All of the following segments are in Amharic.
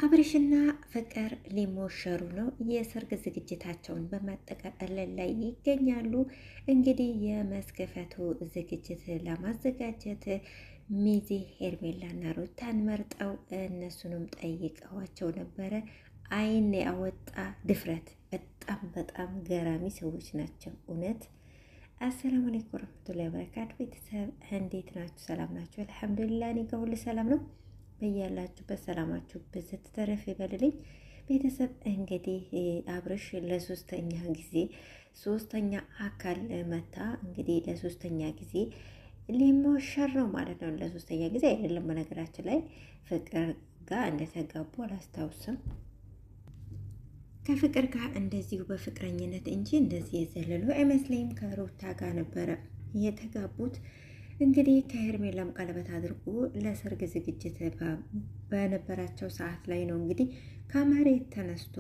አብርሽና ፍቅር ሊሞሸሩ ነው። የሰርግ ዝግጅታቸውን በማጠቃለል ላይ ይገኛሉ። እንግዲህ የመስከፈቱ ዝግጅት ለማዘጋጀት ሚዜ ሄርሜላና ሩታን መርጠው እነሱንም ጠይቀዋቸው ነበረ። አይን ያወጣ ድፍረት! በጣም በጣም ገራሚ ሰዎች ናቸው እውነት። አሰላሙ አለይኩም ወረህመቱላሂ ወበረካቱ። ቤተሰብ እንዴት ናችሁ? ሰላም ናችሁ? አልሐምዱሊላህ እኔ ጋር ሁሉ ሰላም ነው። በያላችሁበት ሰላማችሁ ብዝት ተረፍ ይበልልኝ። ቤተሰብ እንግዲህ አብርሽ ሶስተኛ አካል መታ እንግዲህ ለሶስተኛ ጊዜ ሊሞሸር ነው ማለት ነው። ለሶስተኛ ጊዜ አይደለም፣ በነገራችን ላይ ፍቅር ጋር እንደተጋቡ አላስታውስም። ከፍቅር ጋር እንደዚሁ በፍቅረኝነት እንጂ እንደዚህ የዘለሉ አይመስለኝም። ከሩታ ጋር ነበረ የተጋቡት። እንግዲህ ከሄርሜላም ቀለበት አድርጎ ለሰርግ ዝግጅት በነበራቸው ሰዓት ላይ ነው እንግዲህ ከመሬት ተነስቶ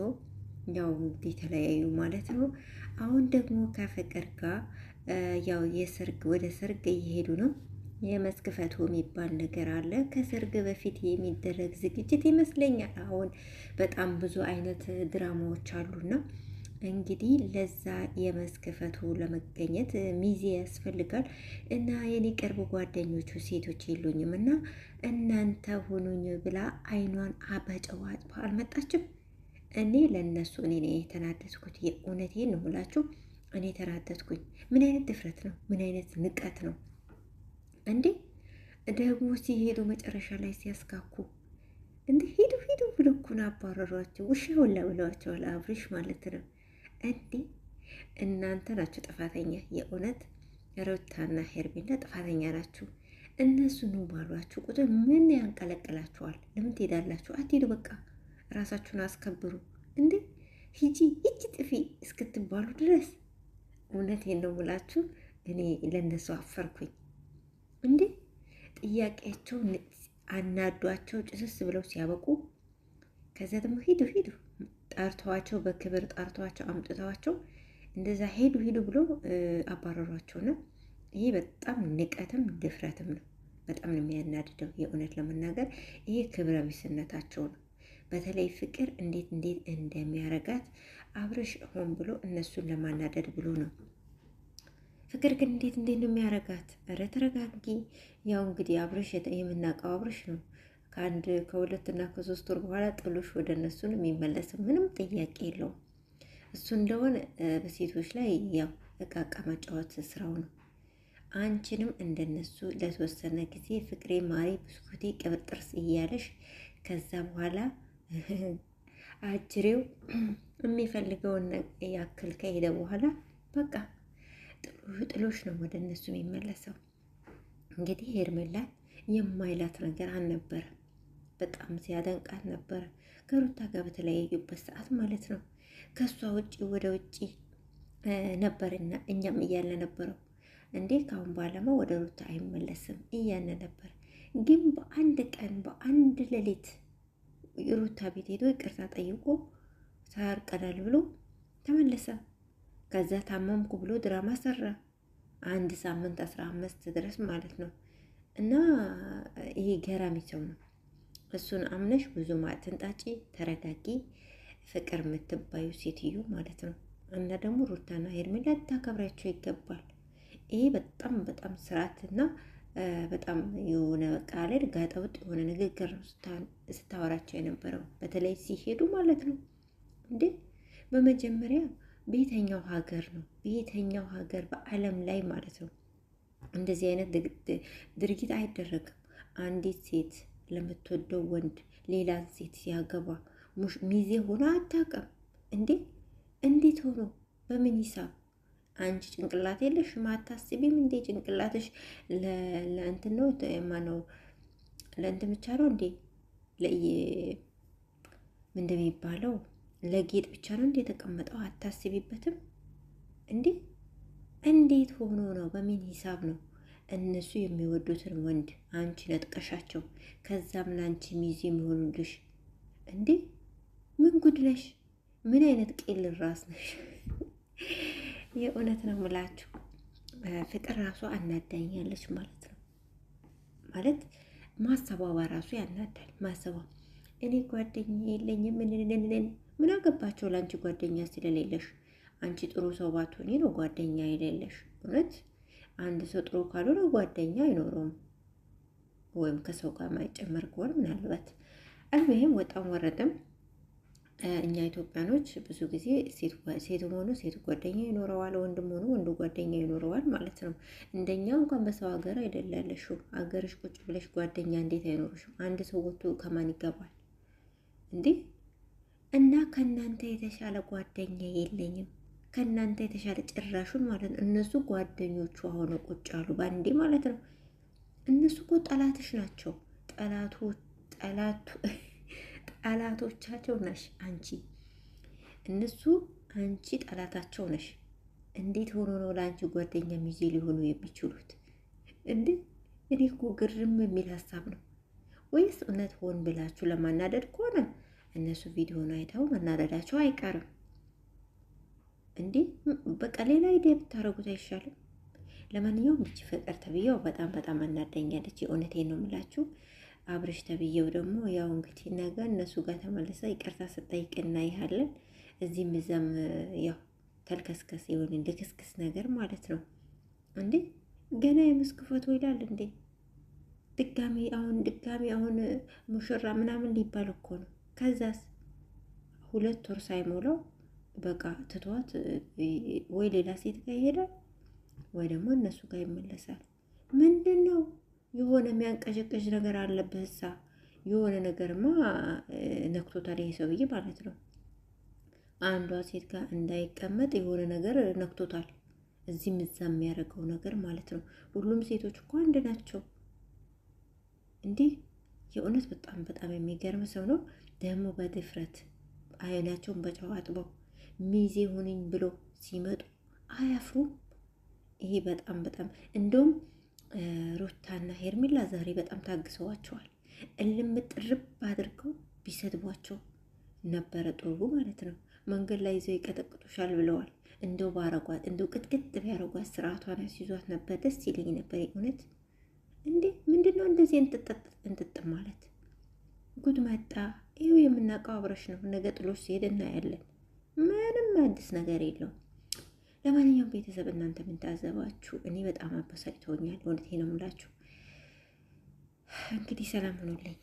ያው እንግዲህ ተለያዩ ማለት ነው። አሁን ደግሞ ከፍቅር ጋር ያው ወደ ሰርግ እየሄዱ ነው። የመስክ ፈቶ የሚባል ነገር አለ። ከሰርግ በፊት የሚደረግ ዝግጅት ይመስለኛል። አሁን በጣም ብዙ አይነት ድራማዎች አሉና እንግዲህ ለዛ የመስክ ፈቶ ለመገኘት ሚዜ ያስፈልጋል። እና የኔ ቅርብ ጓደኞቹ ሴቶች የሉኝም እና እናንተ ሆኑኝ ብላ አይኗን አበጨዋ አልመጣችም። እኔ ለእነሱ እኔ የተናደድኩት የእውነቴን ነው ብላችሁ እኔ ተናደድኩኝ። ምን አይነት ድፍረት ነው? ምን አይነት ንቀት ነው እንዴ? ደግሞ ሲሄዱ መጨረሻ ላይ ሲያስካኩ እንዴ ሂዱ ሂዱ ብሎ እኮ ነው አባረሯቸው። ውሻ ሁላ ብለዋቸዋል። አብርሽ ማለት ነው እንዴ። እናንተ ናችሁ ጥፋተኛ። የእውነት ሩታና ሄርሜላ ጥፋተኛ ናችሁ። እነሱ ነው ባሏችሁ ቁጥር ምን ያንቀለቅላችኋል? ለምን ትሄዳላችሁ? አትሄዱ። በቃ ራሳችሁን አስከብሩ። እንዴ ሂጂ ጥፊ እስክትባሉ ድረስ እውነቴን ነው ብላችሁ እኔ ለነሱ አፈርኩኝ። እንዴ ጥያቄያቸው አናዷቸው ጭስስ ብለው ሲያበቁ ከዚያ ደግሞ ሂዱ ጠርተዋቸው በክብር ጠርተዋቸው አምጥተዋቸው እንደዛ ሄዱ ብሎ አባረሯቸው ነው። ይሄ በጣም ንቀትም ድፍረትም ነው። በጣም ነው የሚያናድደው። የእውነት ለመናገር ይሄ ክብረ ቢስነታቸው ነው። በተለይ ፍቅር እንዴት እንደሚያረጋት አብርሽ ሆን ብሎ እነሱን ለማናደድ ብሎ ነው። ፍቅር ግን እንዴት ነው የሚያረጋት? ኧረ ተረጋጊ። ያው እንግዲህ አብርሽ የምናውቀው አብርሽ ነው። ከሁለትና ከሶስት ወር በኋላ ጥሎሽ ወደ እነሱን የሚመለስ ምንም ጥያቄ የለውም። እሱ እንደሆነ በሴቶች ላይ ያው እቃቃ ማጫወት ስራው ነው። አንቺንም እንደነሱ ለተወሰነ ጊዜ ፍቅሬ፣ ማሪ፣ ብስኩቴ፣ ቅብጥርስ እያለሽ ከዛ በኋላ አጅሬው የሚፈልገውን ያክል ከሄደ በኋላ በቃ ጥሎሽ ነው ወደ እነሱ የሚመለሰው። እንግዲህ ሄርሜላን የማይላት ነገር አልነበረም። በጣም ሲያደንቃት ነበረ ከሩታ ጋር በተለያዩበት ሰዓት ማለት ነው። ከእሷ ውጭ ወደ ውጭ ነበርና እኛም እያለ ነበረው እንዴ ካሁን በኋላማ ወደ ሩታ አይመለስም እያለ ነበር። ግን በአንድ ቀን በአንድ ሌሊት ሩታ ቤት ሄዶ ይቅርታ ጠይቆ ታርቀናል ብሎ ተመለሰ። ከዛ ታመምኩ ብሎ ድራማ ሰራ። 1 ሳምንት 15 ድረስ ማለት ነው። እና ይሄ ገራሚ ሰው ነው። እሱን አምነሽ ብዙ አትንጣጪ፣ ተረጋጊ። ፍቅር የምትባዩ ሴትዮ ማለት ነው። እና ደግሞ ሩታና ሄርሜላ ልታከብራቸው ይገባል። ይሄ በጣም በጣም ስርዓትና በጣም የሆነ በቃ ላይ ጋጠወጥ የሆነ ንግግር ነው ስታወራቸው የነበረው፣ በተለይ ሲሄዱ ማለት ነው። እንዴ በመጀመሪያ በየትኛው ሀገር ነው? በየትኛው ሀገር በዓለም ላይ ማለት ነው እንደዚህ አይነት ድርጊት አይደረግም። አንዲት ሴት ለምትወደው ወንድ ሌላን ሴት ሲያገባ ሚዜ ሆኖ አታውቅም እንዴ? እንዴት ሆኖ በምን ሂሳብ? አንቺ ጭንቅላት የለሽም? አታስቢም እንዴ? ጭንቅላትሽ ለእንትን ነው ማነው? ለእንትን ብቻ ነው እንዴ? ምንድን የሚባለው ለጌጥ ብቻ ነው እንዴ የተቀመጠው? አታስቢበትም እንዴ? እንዴት ሆኖ ነው? በምን ሂሳብ ነው እነሱ የሚወዱትን ወንድ አንቺ ነጥቀሻቸው ከዛም ለአንቺ ሚዜ የሚሆኑልሽ እንዴ? ምን ጉድ ነሽ? ምን አይነት ቄል ራስ ነሽ? የእውነት ነው የምላችሁ። ፍቅር ራሱ አናዳኛለች ማለት ነው። ማለት ማሰባባ ራሱ ያናዳል። ማሰባ እኔ ጓደኛ የለኝም። ምን አገባቸው ለአንቺ ጓደኛ ስለሌለሽ? አንቺ ጥሩ ሰው ባትሆኚ ነው ጓደኛ የሌለሽ። እውነት አንድ ሰው ጥሩ ካልሆነ ጓደኛ አይኖረውም፣ ወይም ከሰው ጋር ማይጨመር ከሆነ ምናልባት አልሙሂም ወጣም ወረደም እኛ ኢትዮጵያኖች ብዙ ጊዜ ሴት ሆኑ ሴት ጓደኛ ይኖረዋል፣ ወንድም ሆኑ ወንዱ ጓደኛ ይኖረዋል ማለት ነው። እንደኛ እንኳን በሰው ሀገር አይደላለሽው ሀገርሽ ቁጭ ብለሽ ጓደኛ እንዴት አይኖርሽም? አንድ ሰው ወጥቶ ከማን ይገባል እንዴ? እና ከእናንተ የተሻለ ጓደኛ የለኝም፣ ከእናንተ የተሻለ ጭራሹን ማለት ነው። እነሱ ጓደኞቹ አሁኑ ቁጭ አሉ ባንዴ ማለት ነው። እነሱ እኮ ጠላትሽ ናቸው። ጠላቶቻቸው ነሽ አንቺ። እነሱ አንቺ ጠላታቸው ነሽ። እንዴት ሆኖ ነው ለአንቺ ጓደኛ ሚዜ ሊሆኑ የሚችሉት እንዴ? እኔ እኮ ግርም የሚል ሀሳብ ነው። ወይስ እውነት ሆን ብላችሁ ለማናደድ ከሆነ እነሱ ቪዲዮን አይተው መናደዳቸው አይቀርም እንዴ? በቃ ሌላ አይዲያ ብታረጉት አይሻልም? ለማንኛውም ብቻ ፍቅር ተብዬው በጣም አናደኛለች። የእውነቴን ነው የምላችሁ። አብርሽ ተብዬው ደግሞ ያው እንግዲህ ነገ እነሱ ጋር ተመልሰ ይቅርታ ስጠይቅ እናይሃለን። እዚህም እዛም ያው ተልከስከስ የሆነ ልክስክስ ነገር ማለት ነው እንዴ። ገና የመስክ ፎቶ ይላል እንዴ? ድጋሚ አሁን ሙሽራ ምናምን ሊባል እኮ ነው። ከዛስ 2 ወር ሳይሞላው በቃ ትቷት ወይ ሌላ ሴት ጋር ይሄዳል ወይ ደግሞ እነሱ ጋር ይመለሳል። ምንድን ነው የሆነ የሚያንቀዠቀዥ ነገር አለበት። እሳ የሆነ ነገርማ ነክቶታል ይሄ ሰውዬ ማለት ነው። አንዷ ሴት ጋር እንዳይቀመጥ የሆነ ነገር ነክቶታል። እዚህም እዛ የሚያደርገው ነገር ማለት ነው። ሁሉም ሴቶች እኮ አንድ ናቸው እንዲህ። የእውነት በጣም የሚገርም ሰው ነው። ደግሞ በድፍረት አይናቸውን በጨው አጥበው ሚዜ ሆነኝ ብሎ ሲመጡ አያፍሩም። ይሄ በጣም እንደውም ሩታና ሄርሜላ ዛሬ በጣም ታግሰዋቸዋል። እልም ጥርብ አድርገው ቢሰድቧቸው ነበረ ጥሩ ማለት ነው። መንገድ ላይ ይዘው ይቀጠቅጡሻል ብለዋል። እንደው ባረጓት፣ እንደው ቅጥቅጥ ቢያረጓት ስርዓቷን ያስይዟት ነበር። ደስ ይለኝ ነበር እውነት። እንዴ ምንድነው እንደዚህ እንጥጥ ማለት? ጉድ መጣ። ይኸው የምናውቀው አብረሽ ነው። ነገ ጥሎሽ ሲሄድ እናያለን። ምንም አዲስ ነገር የለውም። ለማንኛውም ቤተሰብ እናንተ ምን ታዘባችሁ? እኔ በጣም አበሳጭቶኛል። እውነቴን ነው የምላችሁ። እንግዲህ ሰላም ሁኑልኝ።